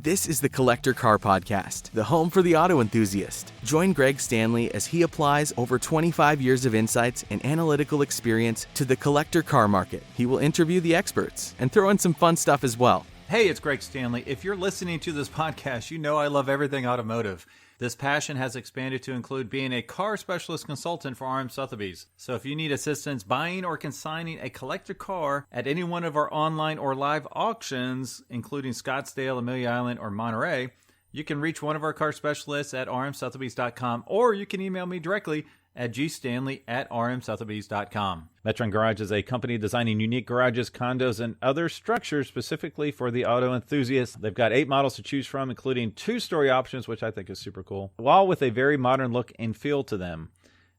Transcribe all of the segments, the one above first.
This is the Collector Car Podcast, the home for the auto enthusiast. Join Greg Stanley as he applies over 25 years of insights and analytical experience to the collector car market. He will interview the experts and throw in some fun stuff as well. Hey, it's Greg Stanley. If you're listening to this podcast, you know I love everything automotive. This passion has expanded to include being a car specialist consultant for RM Sotheby's. So if you need assistance buying or consigning a collector car at any one of our online or live auctions, including Scottsdale, Amelia Island, or Monterey, you can reach one of our car specialists at rmsotheby's.com, or you can email me directly at gstanley@rmsotheby's.com. Metron Garage is a company designing unique garages, condos, and other structures specifically for the auto enthusiast. They've got 8 models to choose from, including 2-story options, which I think is super cool, all with a very modern look and feel to them.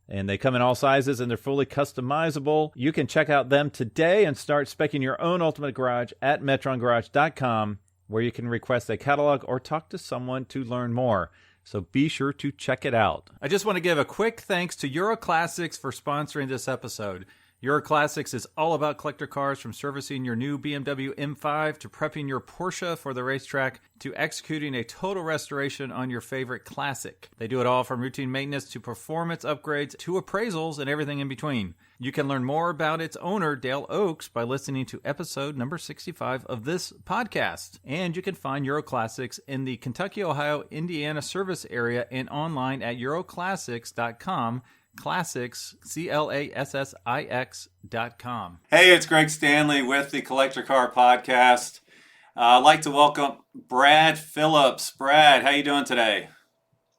And they come in all sizes, and they're fully customizable. You can check out them today and start speccing your own ultimate garage at metrongarage.com, where you can request a catalog or talk to someone to learn more. So be sure to check it out. I just want to give a quick thanks to Euro Classics for sponsoring this episode. Euro Classics is all about collector cars, from servicing your new BMW M5 to prepping your Porsche for the racetrack to executing a total restoration on your favorite classic. They do it all from routine maintenance to performance upgrades to appraisals and everything in between. You can learn more about its owner, Dale Oaks, by listening to episode number 65 of this podcast. And you can find Euro Classics in the Kentucky, Ohio, Indiana service area and online at euroclassics.com. Classics, CLASSIX.com. Hey, it's Greg Stanley with the Collector Car Podcast. I'd like to welcome Brad Phillips. Brad, how you doing today?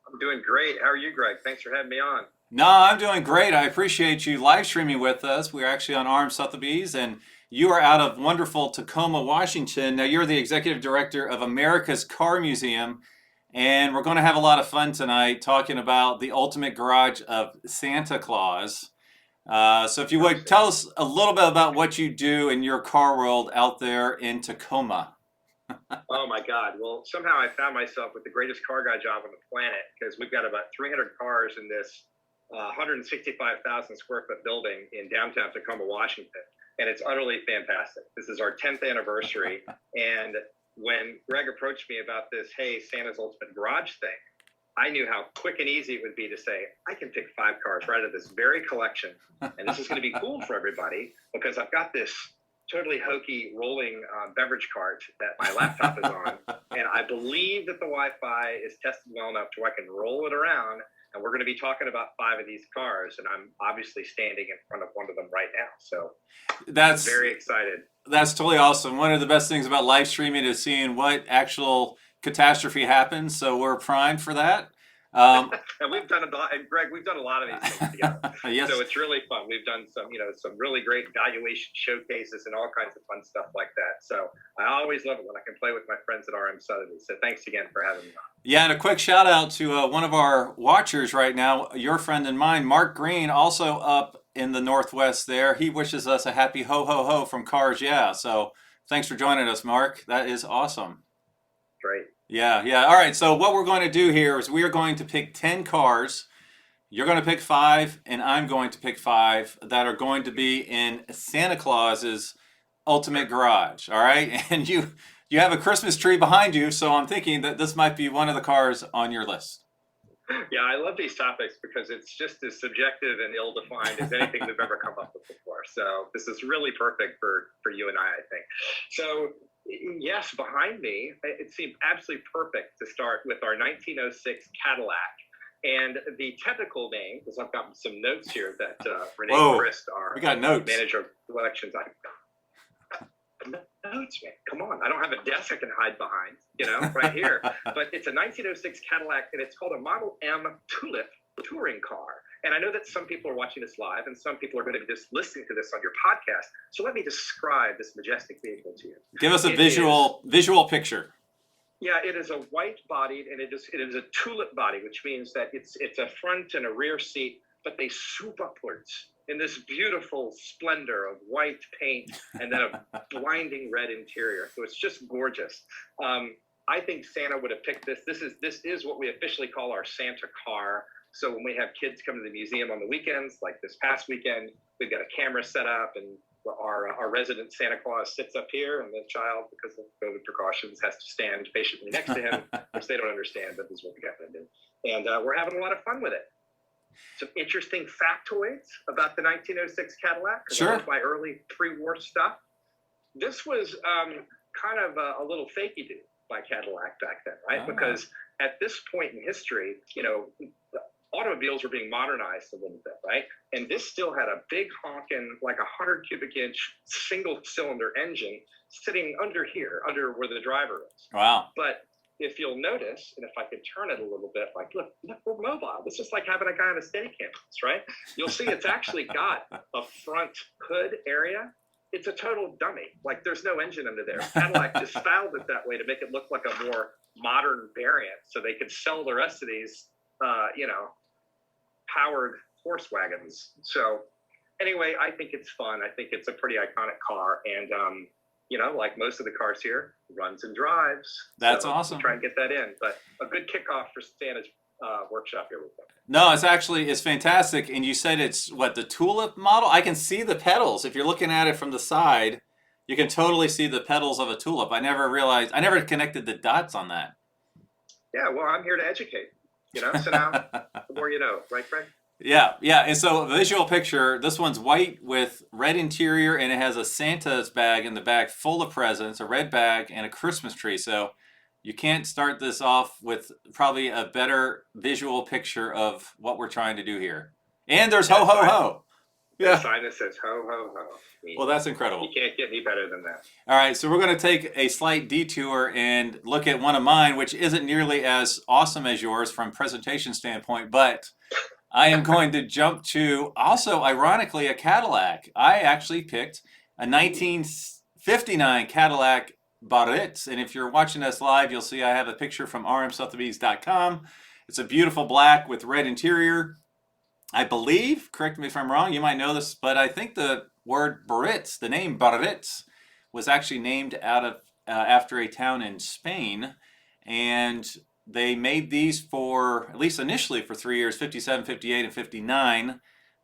I'm doing great. How are you, Greg? Thanks for having me on. No, I'm doing great. I appreciate you live streaming with us. We're actually on RM Sotheby's, and you are out of wonderful Tacoma, Washington. Now, you're the executive director of America's Car Museum, and we're going to have a lot of fun tonight talking about the ultimate garage of Santa Claus. So if you would, tell us a little bit about what you do in your car world out there in Tacoma. Oh, my God. Well, somehow I found myself with the greatest car guy job on the planet, because we've got about 300 cars in this 165,000 square foot building in downtown Tacoma, Washington. And it's utterly fantastic. This is our 10th anniversary. And when Greg approached me about this, hey, Santa's Ultimate Garage thing, I knew how quick and easy it would be to say, I can pick 5 cars right out of this very collection. And this is going to be cool for everybody, because I've got this totally hokey rolling beverage cart that my laptop is on. And I believe that the Wi-Fi is tested well enough to where I can roll it around. And we're going to be talking about 5 of these cars. And I'm obviously standing in front of one of them right now. So I'm very excited. That's totally awesome. One of the best things about live streaming is seeing what actual catastrophe happens. So we're primed for that. And we've done a lot, and Greg, we've done a lot of these things together. Yes. So it's really fun. We've done some really great valuation showcases and all kinds of fun stuff like that. So I always love it when I can play with my friends at RM Sotheby's. So thanks again for having me on. Yeah, and a quick shout out to one of our watchers right now, your friend and mine, Mark Green, also up in the Northwest there. He wishes us a happy ho, ho, ho from Cars Yeah. So thanks for joining us, Mark. That is awesome. Great. Yeah. All right, so what we're going to do here is we are going to pick 10 cars. You're going to pick 5, and I'm going to pick 5 that are going to be in Santa Claus's ultimate garage, all right? And you have a Christmas tree behind you, so I'm thinking that this might be one of the cars on your list. Yeah, I love these topics because it's just as subjective and ill-defined as anything we've ever come up with before. So this is really perfect for you and I think. So yes, behind me, it seemed absolutely perfect to start with our 1906 Cadillac. And the technical name, because I've got some notes here that Renee Christ, our manager of collections, notes, man. Come on. I don't have a desk I can hide behind, right here. But it's a 1906 Cadillac, and it's called a Model M Tulip touring car. And I know that some people are watching this live, and some people are going to be just listening to this on your podcast. So let me describe this majestic vehicle to you. Give us a visual picture. Yeah, it is a white-bodied, and it is a tulip body, which means that it's a front and a rear seat, but they swoop upwards in this beautiful splendor of white paint and then a blinding red interior. So it's just gorgeous. I think Santa would have picked this. This is what we officially call our Santa car. So when we have kids come to the museum on the weekends, like this past weekend, we've got a camera set up, and our resident Santa Claus sits up here, and the child, because of COVID precautions, has to stand patiently next to him, which they don't understand, but this is what we got to do. And we're having a lot of fun with it. Some interesting factoids about the 1906 Cadillac. Sure. My early pre-war stuff. This was kind of a little fakey-do by Cadillac back then, right? Ah. Because at this point in history, you know, the automobiles were being modernized a little bit, right? And this still had a big honking, like 100 cubic inch single-cylinder engine sitting under here, under where the driver is. Wow. But if you'll notice, and if I could turn it a little bit, like, look, we're mobile. This is like having a guy on a Steadicam, right? You'll see it's actually got a front hood area. It's a total dummy. Like, there's no engine under there. Cadillac just styled it that way to make it look like a more modern variant, so they could sell the rest of these, you know, powered horse wagons. So anyway, I think it's fun. I think it's a pretty iconic car, and you know, like most of the cars here, runs and drives. That's so awesome. Try and get that in, but a good kickoff for Santa's workshop here with them. No, it's fantastic. And you said it's what, the Tulip model? I can see the pedals. If you're looking at it from the side, you can totally see the pedals of a Tulip. I never connected the dots on that. Yeah, well, I'm here to educate, you know, so now the more you know, right, Fred? Yeah. And so a visual picture, this one's white with red interior, and it has a Santa's bag in the back full of presents, a red bag, and a Christmas tree. So you can't start this off with probably a better visual picture of what we're trying to do here. And there's ho, ho, ho. Yeah. The sign that says ho, ho, ho. Well, that's incredible. You can't get any better than that. All right, so we're going to take a slight detour and look at one of mine, which isn't nearly as awesome as yours from presentation standpoint, but I am going to jump to also, ironically, a Cadillac. I actually picked a 1959 Cadillac Barretts, and if you're watching us live, you'll see I have a picture from rmsotheby's.com. It's a beautiful black with red interior. I believe, correct me if I'm wrong, you might know this, but I think the word Barretts, the name Barretts, was actually named out of after a town in Spain, and they made these for, at least initially, for 3 years, 57, 58, and 59.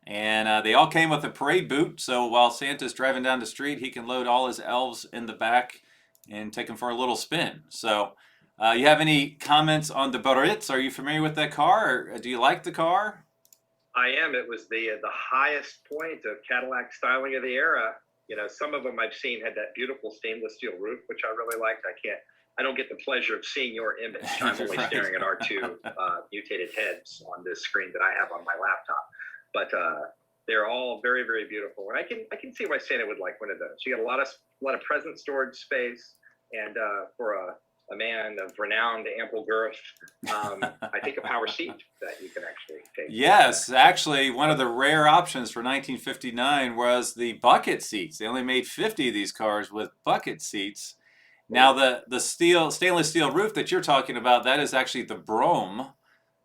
And they all came with a parade boot, so while Santa's driving down the street, he can load all his elves in the back and take them for a little spin. So you have any comments on the Barretts? Are you familiar with that car, or do you like the car? I am. It was the highest point of Cadillac styling of the era. You know, some of them I've seen had that beautiful stainless steel roof, which I really liked. I don't get the pleasure of seeing your image. I'm only Right. staring at our two mutated heads on this screen that I have on my laptop. But they're all very, very beautiful. And I can see why Santa would like one of those. You got a lot of present storage space, and for a man of renowned ample girth, I think a power seat that you can actually take. Yes, actually, one of the rare options for 1959 was the bucket seats. They only made 50 of these cars with bucket seats. Now, the stainless steel roof that you're talking about, that is actually the Brougham,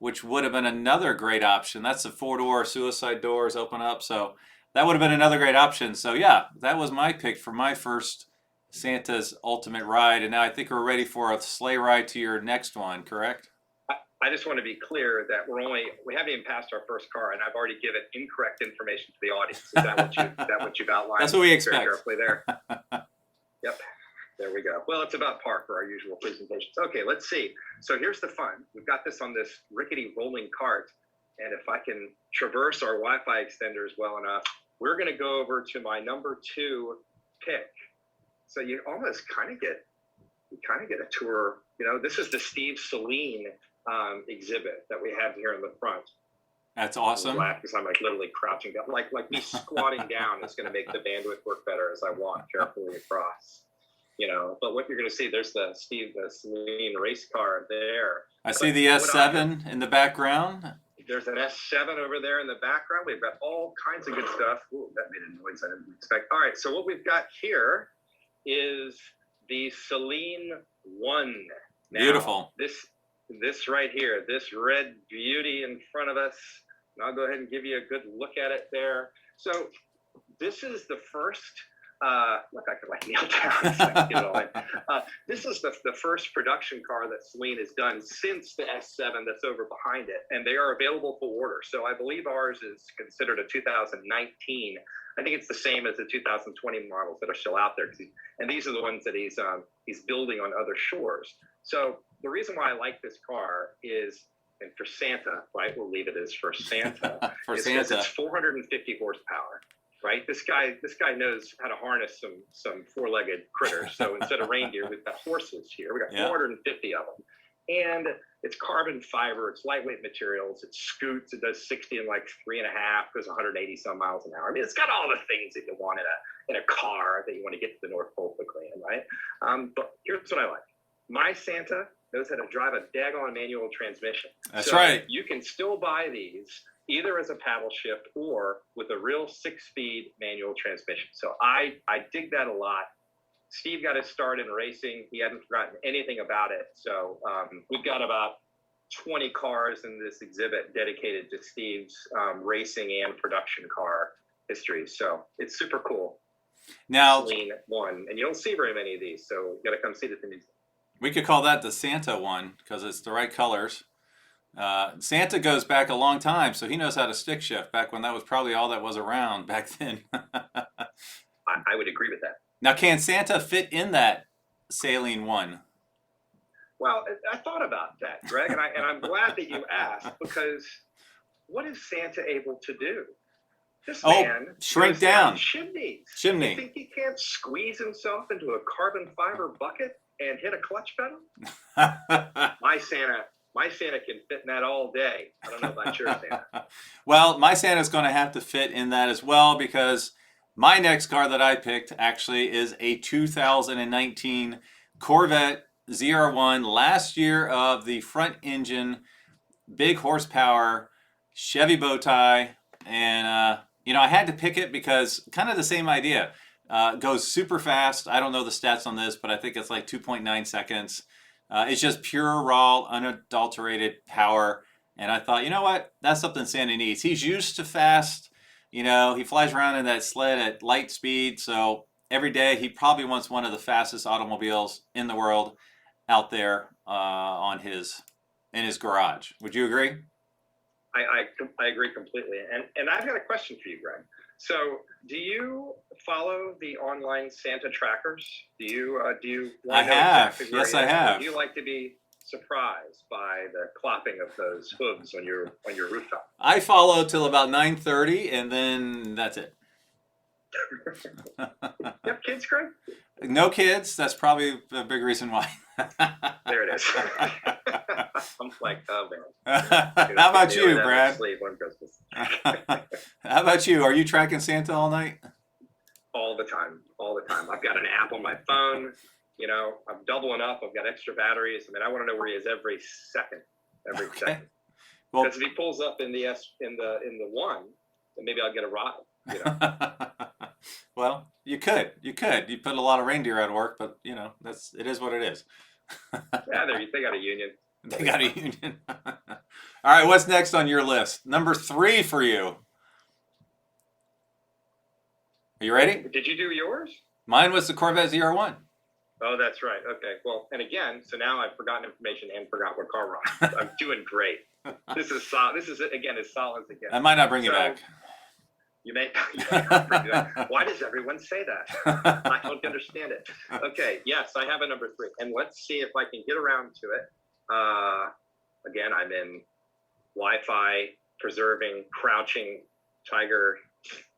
which would have been another great option. That's the 4-door suicide doors open up, so that would have been another great option. So yeah, that was my pick for my first Santa's Ultimate Ride, and now I think we're ready for a sleigh ride to your next one, correct? I just want to be clear that we haven't even passed our first car, and I've already given incorrect information to the audience. Is that what you've outlined? That's what we expect. Very carefully there. Yep. There we go. Well, it's about par for our usual presentations. Okay, let's see. So here's the fun. We've got this on this rickety rolling cart, and if I can traverse our Wi-Fi extenders well enough, we're going to go over to my number 2 pick. So you almost kind of get a tour. You know, this is the Steve Saleen exhibit that we have here in the front. That's awesome. Because I'm like literally crouching down, like me squatting down is going to make the bandwidth work better as I walk carefully across. You know, but what you're going to see, there's the Saleen race car there. I see the S7 in the background. There's an S7 over there in the background. We've got all kinds of good stuff. Ooh, that made a noise I didn't expect. All right, so what we've got here is the Saleen 1. Now, Beautiful. This right here, this red beauty in front of us. And I'll go ahead and give you a good look at it there. So this is the first. Look, I could kneel down. Get it all in. This is the first production car that Saleen has done since the S7 that's over behind it, and they are available for order. So I believe ours is considered a 2019 I think it's the same as the 2020 models that are still out there. And these are the ones that he's building on other shores. So the reason why I like this car is, and for Santa, right? We'll leave it as for Santa. For Santa, Santa. it's 450 horsepower, right? This guy knows how to harness some four-legged critters. So instead of reindeer, we've got horses here. We got 450 of them, and it's carbon fiber. It's lightweight materials. It scoots. It does 60 in like 3.5. Goes 180 some miles an hour. I mean, it's got all the things that you want in a car that you want to get to the North Pole quickly in, right? But here's what I like. My Santa knows how to drive a daggone manual transmission. That's right. You can still buy these either as a paddle shift or with a real 6-speed manual transmission. So I dig that a lot. Steve got his start in racing. He hadn't forgotten anything about it. So we've got about 20 cars in this exhibit dedicated to Steve's racing and production car history. So it's super cool. Now, Lean one, and you don't see very many of these, so you got to come see it at the museum. we could call that the Santa one because it's the right colors. Santa goes back a long time, so he knows how to stick shift back when that was probably all that was around back then. I would agree with that. Now, can Santa fit in that saline one? Well, I thought about that, Greg, and I'm glad that you asked, because what is Santa able to do? This man shrink goes down. Chimneys. Chimney. You think he can't squeeze himself into a carbon fiber bucket and hit a clutch pedal? My Santa can fit in that all day. I don't know about your Santa. Well, my Santa's going to have to fit in that as well, because my next car that I picked actually is a 2019 Corvette ZR1, last year of the front engine, big horsepower, Chevy bow tie, and I had to pick it because kind of the same idea. Goes super fast. I don't know the stats on this, but I think it's like 2.9 seconds. It's just pure, raw, unadulterated power. And I thought, you know what? That's something Santa needs. He's used to fast. He flies around in that sled at light speed. So every day he probably wants one of the fastest automobiles in the world out there in his garage. Would you agree? I agree completely. And I've got a question for you, Greg. So do you follow the online Santa trackers? Do you I have. Exactly where Yes, he I is? have. Do you like to be surprised by the clopping of those hooves on your rooftop? I follow till about 9:30, and then that's it. You have kids, Greg? No kids. That's probably a big reason why. There it is. I'm like, oh man. How about you, Brad? Sleep on Christmas. How about you? Are you tracking Santa all night? All the time. I've got an app on my phone. I'm doubling up. I've got extra batteries. I mean, I want to know where he is every second. Second. Well, because if he pulls up in the one, then maybe I'll get a ride. Well, you could. You put a lot of reindeer out of work, but it is what it is. Yeah, they got a union. They got a union. All right, what's next on your list? Number 3 for you. Are you ready? Did you do yours? Mine was the Corvette ZR1. Oh, that's right. Okay. Well, and again, so now I've forgotten information and forgot what car we're on. I'm doing great. This is again as solid as it gets. I might not bring you back. You may not bring you back. Why does everyone say that? I don't understand it. Okay. Yes, I have a number 3, and let's see if I can get around to it. Again, I'm in Wi-Fi preserving, crouching, tiger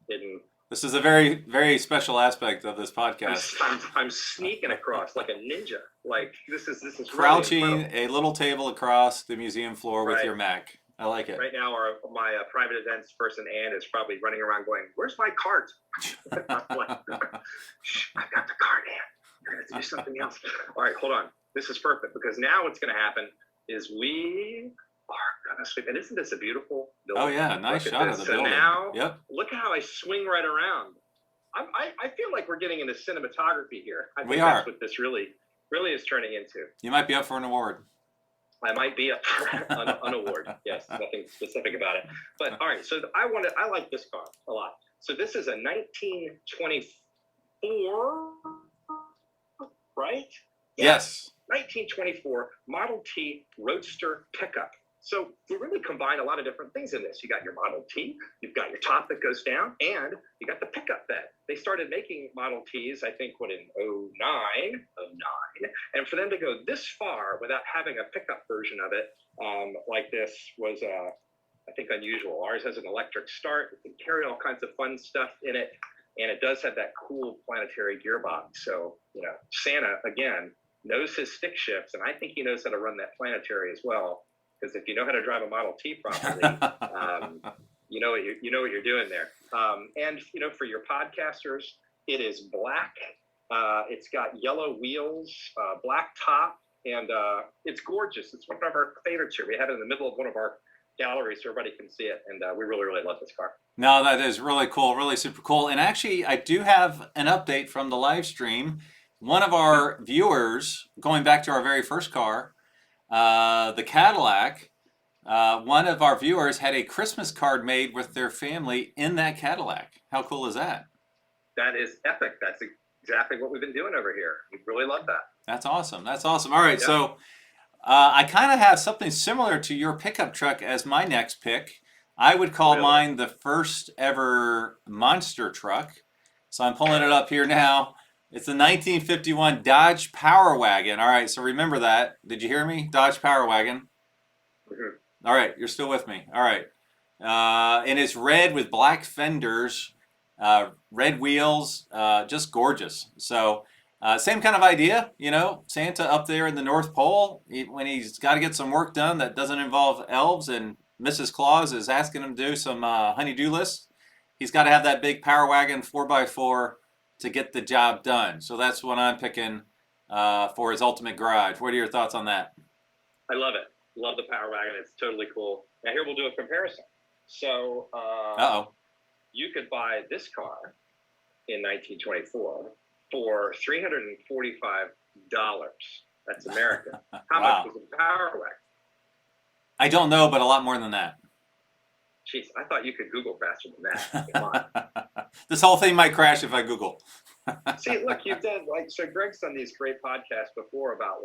hidden. This is a very, very special aspect of this podcast. I'm sneaking across like a ninja. Like this is crouching really a little table across the museum floor with Right. your Mac. I like it. Right now, my private events person Ann is probably running around going, "Where's my cart?" I'm like, "Shh, I've got the cart, Ann. You're gonna have to do something else." All right, hold on. This is perfect because now what's going to happen is we are going to sweep. And isn't this a beautiful building? Oh yeah, nice Look at shot of this. the building. So now, Yep. look how I swing right around. I feel like we're getting into cinematography here. I think We that's are. what this really is turning into. You might be up for an award. I might be up for an award. Yes, nothing specific about it. But all right, so I like this car a lot. So this is a 1924, right? Yes. 1924 Model T Roadster pickup. So we really combined a lot of different things in this. You got your Model T, you've got your top that goes down, and you got the pickup bed. They started making Model Ts, I think, in '09, and for them to go this far without having a pickup version of it like this was, I think, unusual. Ours has an electric start. It can carry all kinds of fun stuff in it, and it does have that cool planetary gearbox. So, Santa, again, knows his stick shifts, and I think he knows how to run that planetary as well. Because if you know how to drive a Model T properly, you know what you're doing there. And for your podcasters, it is black. It's got yellow wheels, black top, and it's gorgeous. It's one of our favorites here. We have it in the middle of one of our galleries so everybody can see it, and we really, really love this car. No, that is really cool, really super cool. And actually, I do have an update from the live stream. One of our viewers, going back to our very first car, the Cadillac, one of our viewers had a Christmas card made with their family in that Cadillac. How cool is that? That is epic. That's exactly what we've been doing over here. We really love that. That's awesome. That's awesome. All right, so I kind of have something similar to your pickup truck as my next pick. I would call mine the first ever monster truck. So I'm pulling it up here now. It's a 1951 Dodge Power Wagon. All right, so remember that. Did you hear me? Dodge Power Wagon. Mm-hmm. All right, you're still with me. All right. And it's red with black fenders, red wheels, just gorgeous. So same kind of idea, Santa up there in the North Pole, when he's got to get some work done that doesn't involve elves and Mrs. Claus is asking him to do some honey-do lists, he's got to have that big Power Wagon 4x4 to get the job done. So that's what I'm picking for his ultimate garage. What are your thoughts on that? I love it. Love the Power Wagon. It's totally cool. Now here we'll do a comparison. So you could buy this car in 1924 for $345. That's American. How much was a Power Wagon? I don't know, but a lot more than that. Jeez, I thought you could Google faster than that. Come on. This whole thing might crash if I Google. See, look, you've done so Greg's done these great podcasts before about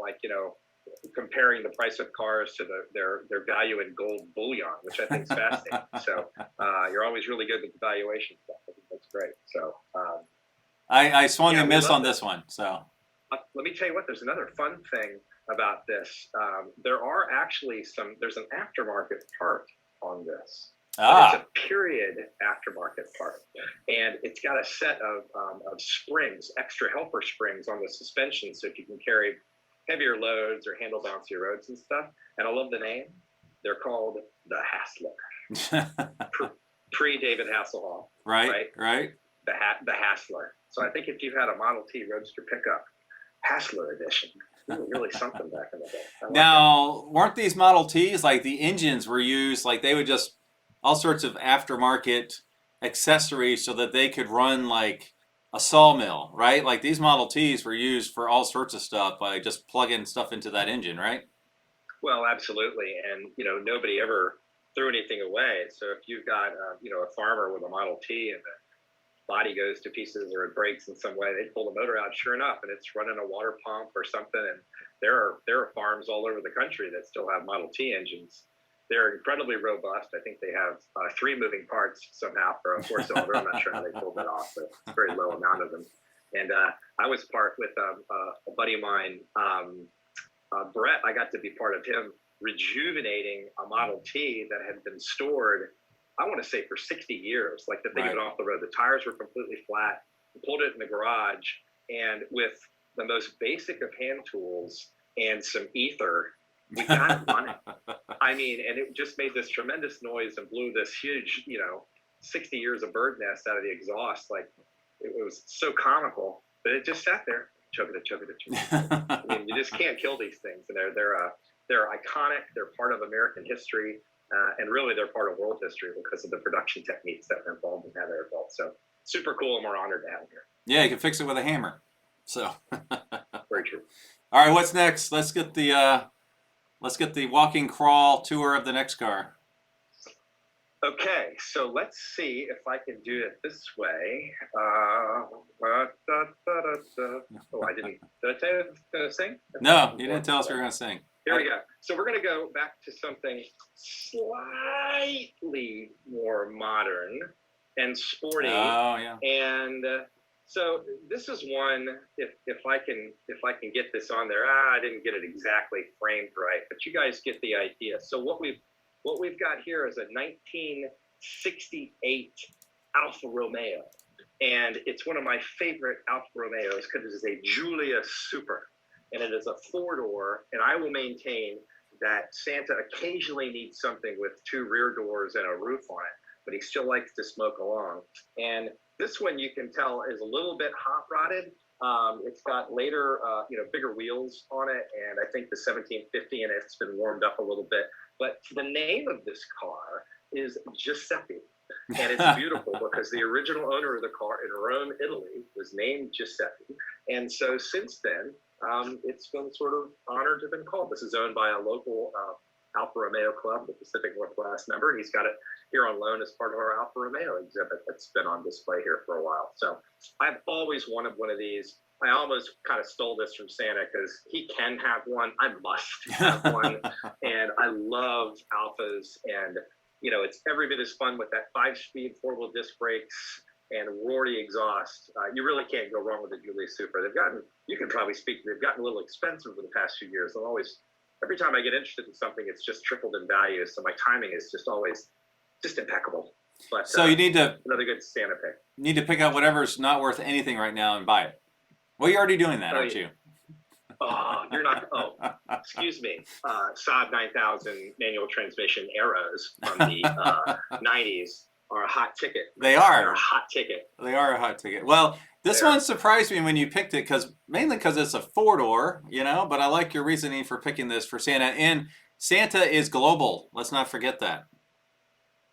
comparing the price of cars to their value in gold bullion, which I think is fascinating. So you're always really good with the valuation stuff. I think that's great. So I swung and missed on this one. So let me tell you what. There's another fun thing about this. There are actually there's an aftermarket part on this. It's a period aftermarket part, and it's got a set of springs, extra helper springs on the suspension, so if you can carry heavier loads or handle bouncier roads and stuff. And I love the name. They're called the Hassler. Pre David Hasselhoff. Right. The Hassler. So I think if you had a Model T Roadster pickup, Hassler edition, it was really something back in the day. Now, weren't these Model Ts, like the engines were used, like they would just, all sorts of aftermarket accessories so that they could run like a sawmill, right? Like these Model Ts were used for all sorts of stuff by just plugging stuff into that engine, right? Well, absolutely. And, nobody ever threw anything away. So if you've got, a farmer with a Model T and the body goes to pieces or it breaks in some way, they pull the motor out, sure enough, and it's running a water pump or something. And there are farms all over the country that still have Model T engines. They're incredibly robust. I think they have 3 moving parts somehow for a 4-cylinder. I'm not sure how they pulled that off, but it's a very low amount of them. And I was part with a buddy of mine, Brett. I got to be part of him rejuvenating a Model T that had been stored, I want to say, for 60 years. Like the thing had been off the road. The tires were completely flat. We pulled it in the garage, and with the most basic of hand tools and some ether, we got it running. I mean, and it just made this tremendous noise and blew this huge, 60 years of bird nest out of the exhaust. Like it was so comical, but it just sat there, chugging it. I mean, you just can't kill these things, and they're iconic. They're part of American history, and really they're part of world history because of the production techniques that are involved in how they're built. So super cool, and we're honored to have them here. Yeah, you can fix it with a hammer. So very true. All right, what's next? Let's get the walking crawl tour of the next car. Okay, so let's see if I can do it this way. Oh, I didn't. Did I tell you I was going to sing? No, you didn't tell us we were going to sing. Here we go. So we're going to go back to something slightly more modern and sporty. Oh, yeah. And so this is one. If I can get this on there, I didn't get it exactly framed right, but you guys get the idea. So what we've got here is a 1968 Alfa Romeo, and it's one of my favorite Alfa Romeos because it is a Giulia Super, and it is a 4-door. And I will maintain that Santa occasionally needs something with 2 rear doors and a roof on it, but he still likes to smoke along. And this one, you can tell, is a little bit hot rodded. It's got later, bigger wheels on it, and I think the 1750 in it's been warmed up a little bit. But the name of this car is Giuseppe, and it's beautiful because the original owner of the car in Rome, Italy, was named Giuseppe, and so since then, it's been sort of honored to have been called. This is owned by a local Alfa Romeo club, the Pacific Northwest member, and he's got it here on loan as part of our Alfa Romeo exhibit that's been on display here for a while. So I've always wanted one of these. I almost kind of stole this from Santa because he can have one. I must have one. And I love Alphas. And, it's every bit as fun with that 5-speed 4-wheel disc brakes and roary exhaust. You really can't go wrong with the Giulia Super. You can probably speak, they've gotten a little expensive over the past few years. Every time I get interested in something, it's just tripled in value. So my timing is just always just impeccable. But So you need to another good Santa pick. Need to pick out whatever's not worth anything right now and buy it. Well, you're already doing that, aren't you? Oh, you're not. Oh, excuse me. Saab 9000 manual transmission Arrows from the 90s are a hot ticket. They are. They're a hot ticket. They are a hot ticket. Well, this one surprised me when you picked it, mainly because it's a 4-door, but I like your reasoning for picking this for Santa. And Santa is global. Let's not forget that.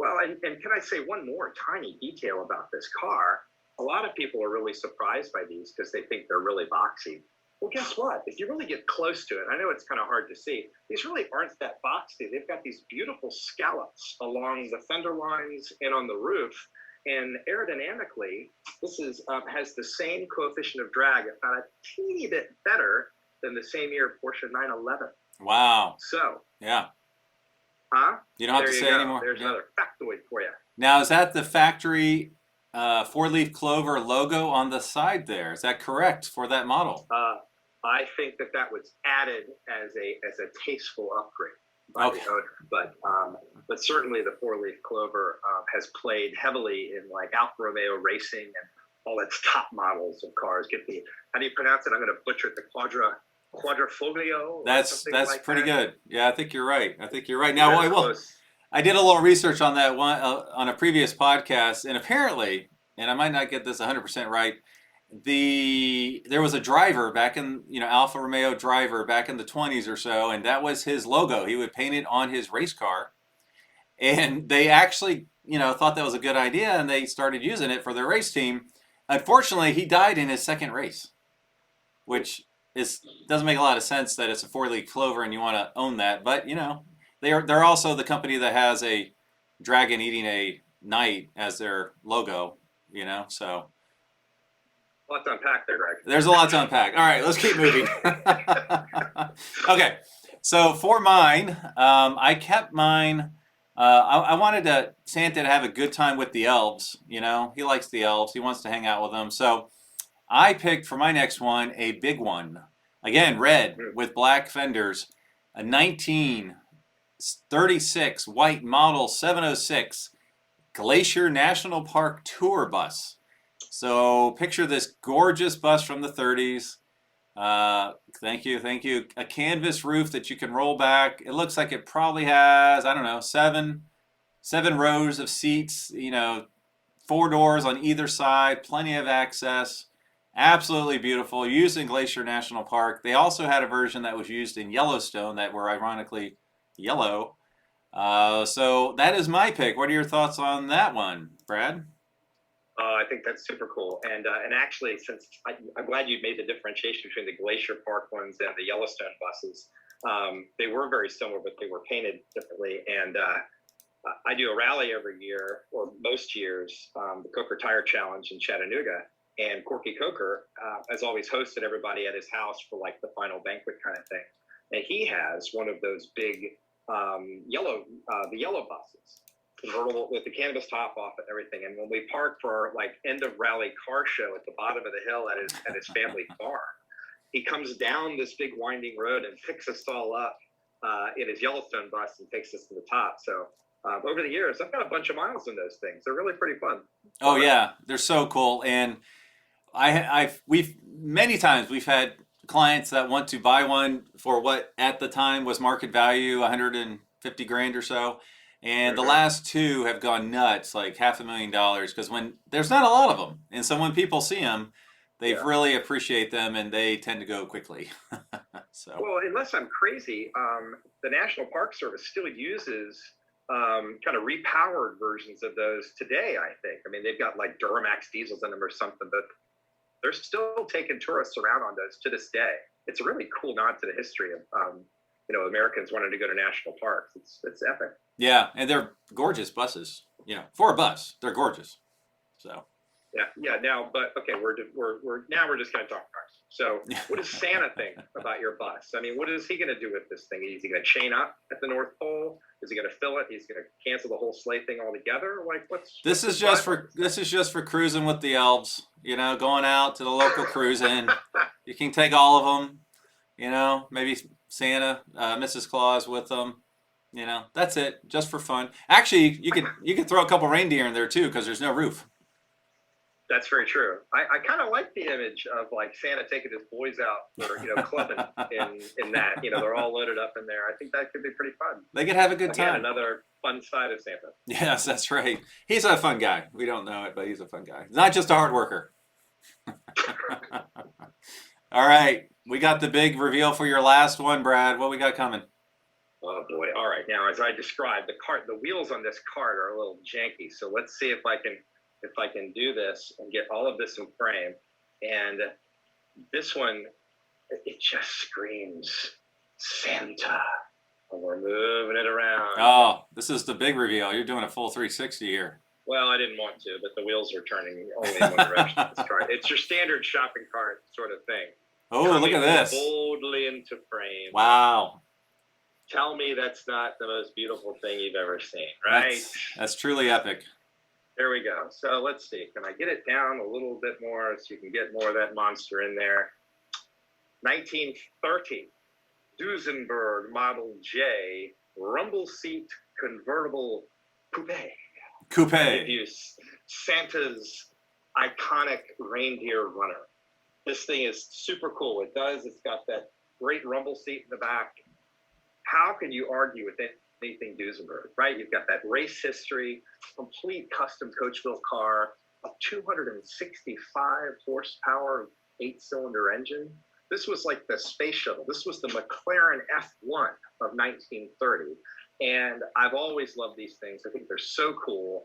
Well, and can I say one more tiny detail about this car? A lot of people are really surprised by these because they think they're really boxy. Well, guess what? If you really get close to it, I know it's kind of hard to see, these really aren't that boxy. They've got these beautiful scallops along the fender lines and on the roof. And aerodynamically, this has the same coefficient of drag, if not a teeny bit better than the same year Porsche 911. Wow. So. Yeah. Huh? You don't have to say anymore. There's another factoid for you. Now, is that the factory 4-leaf clover logo on the side there? Is that correct for that model? I think that was added as a tasteful upgrade by the owner, but certainly the 4-leaf clover has played heavily in like Alfa Romeo racing and all its top models of cars. How do you pronounce it? I'm going to butcher it. The Quadrifoglio. That's like pretty that. good. Yeah, I think you're right. Now, I did a little research on that one on a previous podcast, and apparently, and I might not get this 100% right, there was a driver back in, Alfa Romeo driver back in the 20s or so, and that was his logo. He would paint it on his race car, and they actually, thought that was a good idea, and they started using it for their race team. Unfortunately, he died in his second race, which doesn't make a lot of sense that it's a 4-leaf clover and you want to own that, but they're also the company that has a dragon eating a knight as their logo, so. A lot to unpack there, Greg. There's a lot to unpack. All right, let's keep moving. Okay, so for mine, I kept mine. I wanted Santa to have a good time with the elves. He likes the elves. He wants to hang out with them. So I picked for my next one a big one. Again, red with black fenders. A 1936 white model 706 Glacier National Park tour bus. So picture this gorgeous bus from the 30s. Thank you. A canvas roof that you can roll back. It looks like it probably has, I don't know, seven rows of seats, 4 doors on either side, plenty of access. Absolutely beautiful. Used in Glacier National Park. They also had a version that was used in Yellowstone that were ironically yellow. So that is my pick. What are your thoughts on that one, Brad? I think that's super cool. And actually, since I'm glad you made the differentiation between the Glacier Park ones and the Yellowstone buses. They were very similar, but they were painted differently. And I do a rally every year, or most years, the Coker Tire Challenge in Chattanooga. And Corky Coker has always hosted everybody at his house for like the final banquet kind of thing. and he has one of those big the yellow buses, convertible with the canvas top off and everything. And when we parked for our like end of rally car show at the bottom of the hill at his family farm, he comes down this big winding road and picks us all up in his Yellowstone bus and takes us to the top. So over the years, I've got a bunch of miles in those things. They're really pretty fun. Oh yeah, they're so cool. And we've many times we've had clients that want to buy one for what at the time was market value, 150 grand or so. And the last two have gone nuts, like $500,000, because when there's not a lot of them, and so when people see them, they really appreciate them, and they tend to go quickly. So well, unless I'm crazy, the National Park Service still uses kind of repowered versions of those today. I think. I mean, they've got like Duramax diesels in them or something, but they're still taking tourists around on those to this day. It's a really cool nod to the history of Americans wanting to go to national parks. It's epic. Yeah, and they're gorgeous buses. For a bus, they're gorgeous. So yeah. Now, but okay, we're just going to talk cars. So, what does Santa think about your bus? I mean, what is he going to do with this thing? Is he going to chain up at the North Pole? Is he going to fill it? He's going to cancel the whole sleigh thing altogether? Like, this is just for cruising with the elves. Going out to the local cruising. You can take all of them. Maybe Santa, Mrs. Claus with them. That's it, just for fun. Actually, you could throw a couple reindeer in there too, because there's no roof. That's very true. I kind of like the image of like Santa taking his boys out for clubbing in that. They're all loaded up in there. I think that could be pretty fun. They could have a good time. Another fun side of Santa. Yes, that's right. He's a fun guy. We don't know it, but he's a fun guy. Not just a hard worker. All right, we got the big reveal for your last one, Brad. What we got coming? Oh boy! All right, now as I described, the wheels on this cart are a little janky. So let's see if I can do this and get all of this in frame. And this one, it just screams Santa. And we're moving it around. Oh, this is the big reveal. You're doing a full 360 here. Well, I didn't want to, but the wheels are turning only in one direction. It's your standard shopping cart sort of thing. Oh, look at this. Boldly into frame. Wow. Tell me that's not the most beautiful thing you've ever seen, right? That's truly epic. There we go. So let's see. Can I get it down a little bit more so you can get more of that monster in there? 1930, Duesenberg Model J, rumble seat convertible coupe. Coupe. Santa's iconic reindeer runner. This thing is super cool. It's got that great rumble seat in the back. How can you argue with anything Duesenberg, right? You've got that race history, complete custom coach-built car, a 265 horsepower 8-cylinder engine. This was like the space shuttle. This was the McLaren F1 of 1930. And I've always loved these things. I think they're so cool.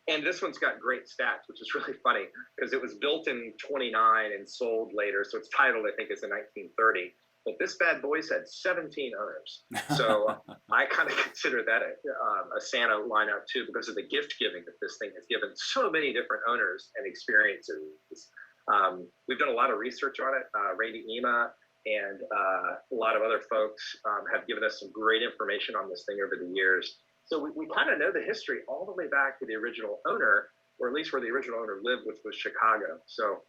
And this one's got great stats, which is really funny because it was built in 29 and sold later. So it's titled, I think, as a 1930. But this bad boy's had 17 owners. So I kind of consider that a Santa lineup too, because of the gift giving that this thing has given so many different owners and experiences. We've done a lot of research on it. Randy Ema and a lot of other folks have given us some great information on this thing over the years. So we kind of know the history all the way back to the original owner, or at least where the original owner lived, which was Chicago. So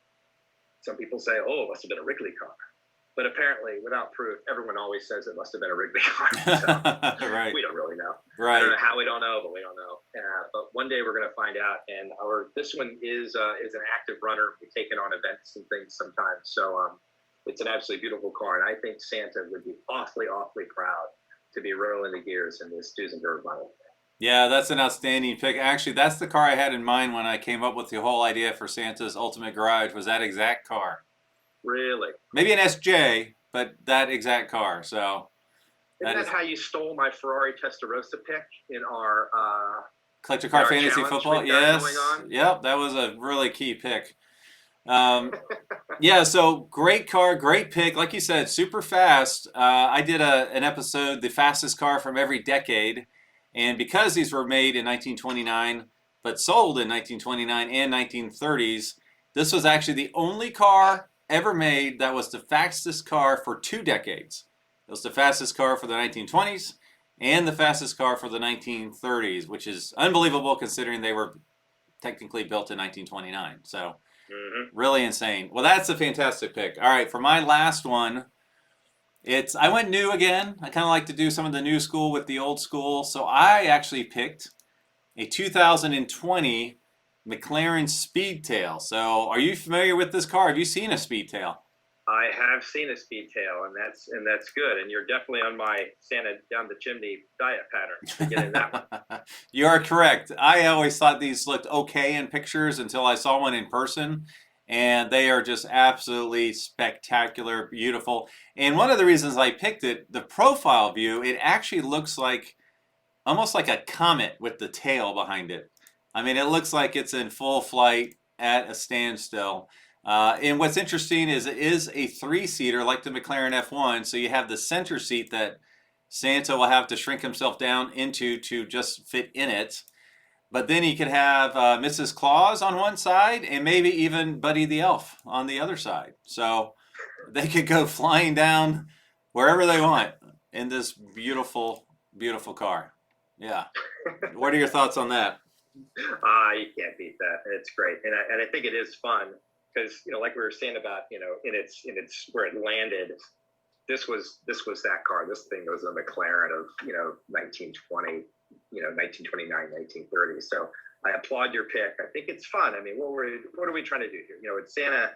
some people say, oh, it must have been a Wrigley car. But apparently, without proof, everyone always says it must have been a Wrigley car. So Right. We don't really know. Right. I don't know how we don't know, but we don't know. But one day we're going to find out. And this one is an active runner. We take it on events and things sometimes. So it's an absolutely beautiful car. And I think Santa would be awfully, awfully proud to be rolling the gears in this Duesenberg model. Yeah, that's an outstanding pick. Actually, that's the car I had in mind when I came up with the whole idea for Santa's Ultimate Garage, was that exact car. Really? Maybe an SJ, but that exact car. So Isn't that how you stole my Ferrari Testarossa pick in our Collector Car Fantasy challenge Football? we've got Yes. going on? Yep, that was a really key pick. Yeah, so great car, great pick. Like you said, super fast. I did an episode, the fastest car from every decade. And because these were made in 1929, but sold in 1929 and 1930s, this was actually the only car ever made that was the fastest car for 2 decades. It was the fastest car for the 1920s and the fastest car for the 1930s, which is unbelievable considering they were technically built in 1929. So really insane. Well, that's a fantastic pick. All right, for my last one, I went new again. I kind of like to do some of the new school with the old school. So I actually picked a 2020 McLaren Speedtail. So are you familiar with this car? Have you seen a Speedtail? I have seen a Speedtail, and that's good. And you're definitely on my Santa down the chimney diet pattern to get in that one. You are correct. I always thought these looked okay in pictures until I saw one in person, and they are just absolutely spectacular, beautiful. And one of the reasons I picked it, the profile view, it actually looks like almost like a comet with the tail behind it. I mean, it looks like it's in full flight at a standstill. And what's interesting is it is a 3-seater like the McLaren F1, so you have the center seat that Santa will have to shrink himself down into to just fit in it. But then you could have Mrs. Claus on one side and maybe even Buddy the Elf on the other side. So they could go flying down wherever they want in this beautiful, beautiful car. Yeah. What are your thoughts on that? You can't beat that. It's great. And I think it is fun. Because, like we were saying about, in its where it landed, this was that car. This thing was a McLaren of 1920, 1929, 1930. So I applaud your pick. I think it's fun. I mean, what are we trying to do here? It's Santa.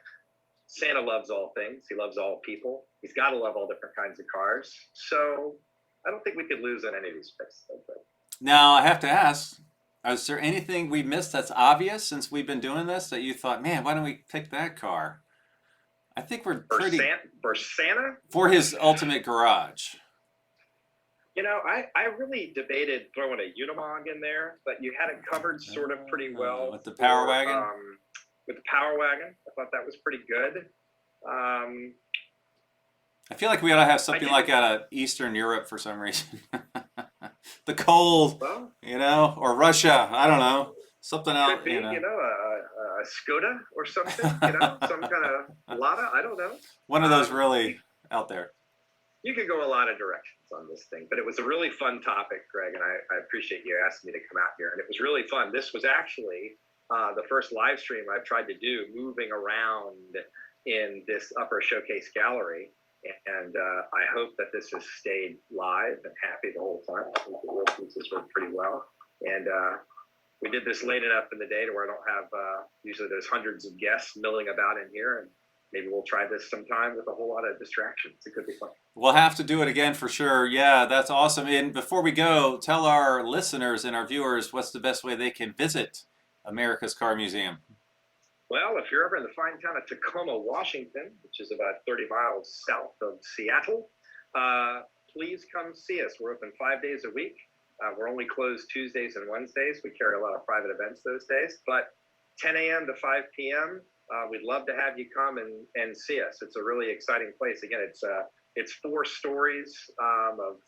Santa loves all things. He loves all people. He's got to love all different kinds of cars. So I don't think we could lose on any of these picks. Now I have to ask. Is there anything we missed that's obvious since we've been doing this that you thought, man, why don't we pick that car? I think we're pretty... For Santa? For his ultimate garage. I really debated throwing a Unimog in there, but you had it covered sort of pretty well. With the Power Wagon? With the Power Wagon. I thought that was pretty good. I feel like we ought to have something like out of Eastern Europe for some reason. The cold, or Russia. I don't know. Something else. Could be, a Skoda or something, some kind of Lada. I don't know. One of those really out there. You could go a lot of directions on this thing, but it was a really fun topic, Greg, and I appreciate you asking me to come out here. And it was really fun. This was actually the first live stream I've tried to do moving around in this upper showcase gallery. And I hope that this has stayed live and happy the whole time. I think the wheel pieces worked pretty well. And we did this late enough in the day to where I don't have, usually there's hundreds of guests milling about in here. And maybe we'll try this sometime with a whole lot of distractions. It could be fun. We'll have to do it again for sure. Yeah, that's awesome. And before we go, tell our listeners and our viewers what's the best way they can visit America's Car Museum. Well, if you're ever in the fine town of Tacoma, Washington, which is about 30 miles south of Seattle, please come see us. We're open 5 days a week. We're only closed Tuesdays and Wednesdays. We carry a lot of private events those days. But 10 a.m. to 5 p.m., we'd love to have you come and see us. It's a really exciting place. Again, it's 4 stories of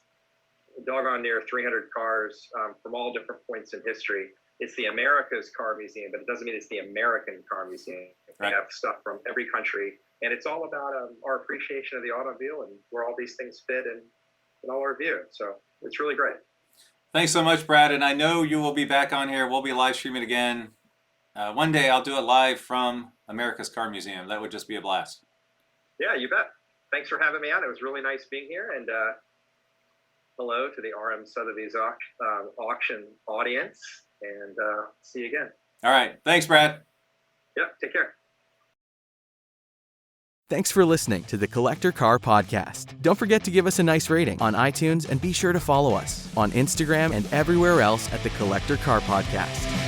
doggone near 300 cars from all different points in history. It's the America's Car Museum, but it doesn't mean it's the American Car Museum. We have stuff from every country, and it's all about our appreciation of the automobile and where all these things fit in all our view. So it's really great. Thanks so much, Brad. And I know you will be back on here. We'll be live streaming again. One day I'll do it live from America's Car Museum. That would just be a blast. Yeah, you bet. Thanks for having me on. It was really nice being here. And hello to the RM Sotheby's auction audience. And see you again. All right. Thanks, Brad. Yep. Take care. Thanks for listening to the Collector Car Podcast. Don't forget to give us a nice rating on iTunes and be sure to follow us on Instagram and everywhere else at the Collector Car Podcast.